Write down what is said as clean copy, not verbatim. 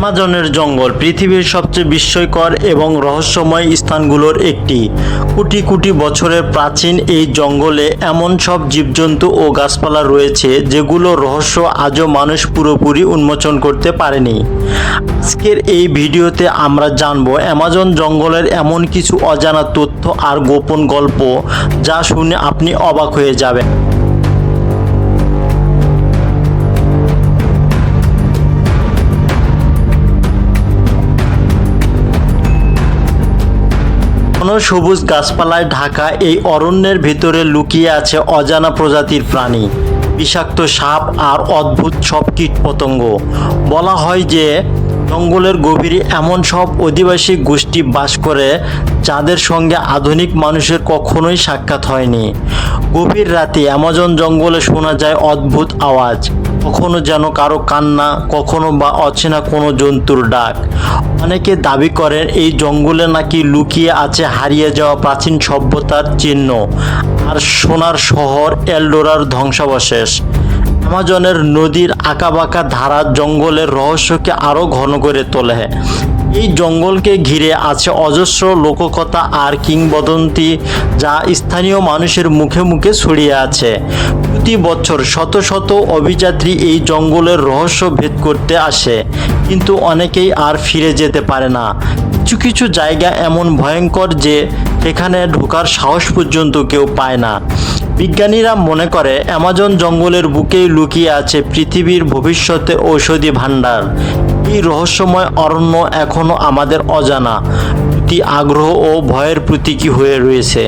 আমাজনের জঙ্গল পৃথিবীর সবচেয়ে বিস্ময়কর এবং রহস্যময় স্থানগুলোর একটি। কোটি কোটি বছরের প্রাচীন এই জঙ্গলে এমন সব জীবজন্তু ও গাছপালা রয়েছে যেগুলোর রহস্য আজও মানুষ পুরোপুরি উন্মোচন করতে পারেনি। আজকের এই ভিডিওতে আমরা জানব অ্যামাজন জঙ্গলের এমন কিছু অজানা তথ্য আর গোপন গল্প যা শুনে আপনি অবাক হয়ে যাবেন। ঘন সবুজ গাছপালায় ঢাকা এই অরণ্যের ভিতরে লুকিয়ে আছে অজানা প্রজাতির প্রাণী, বিষাক্ত সাপ আর অদ্ভুত সব কীটপতঙ্গ। বলা হয় যে জঙ্গলের গভীরে এমন সব অধিবাসী গোষ্ঠী বাস করে যাদের সঙ্গে আধুনিক মানুষের কখনোই সাক্ষাৎ হয়নি। গভীর রাতে অ্যামাজন জঙ্গলে শোনা যায় অদ্ভুত আওয়াজ, কখনো যেন কারো কান্না, কখনো বা অচেনা কোনো জন্তুর ডাক। অনেকে দাবি করেন এই জঙ্গলে নাকি লুকিয়ে আছে হারিয়ে যাওয়া প্রাচীন সভ্যতার চিহ্ন আর সোনার শহর এলডোরার ধ্বংসাবশেষ। অ্যামাজনের নদীর আঁকাবাঁকা ধারা জঙ্গলের রহস্যকে আরও ঘন করে তোলে। এই জঙ্গলকে ঘিরে আছে অজস্র লোককথা আর কিংবদন্তি যা স্থানীয় মানুষের মুখে মুখে ছড়িয়ে আছে। প্রতি বছর শত শত অভিযাত্রী এই জঙ্গলের রহস্য ভেদ করতে আসে, কিন্তু অনেকেই আর ফিরে যেতে পারে না। কিছু কিছু জায়গা এমন ভয়ঙ্কর যে সেখানে ঢোকার সাহস পর্যন্ত কেউ পায় না। বিজ্ঞানীরা মনে করে অ্যামাজন জঙ্গলের বুকেই লুকিয়ে আছে পৃথিবীর ভবিষ্যতে ঔষধি ভাণ্ডার। এই রহস্যময় অরণ্য এখনও আমাদের অজানা প্রতি আগ্রহ ও ভয়ের প্রতীকী হয়ে রয়েছে।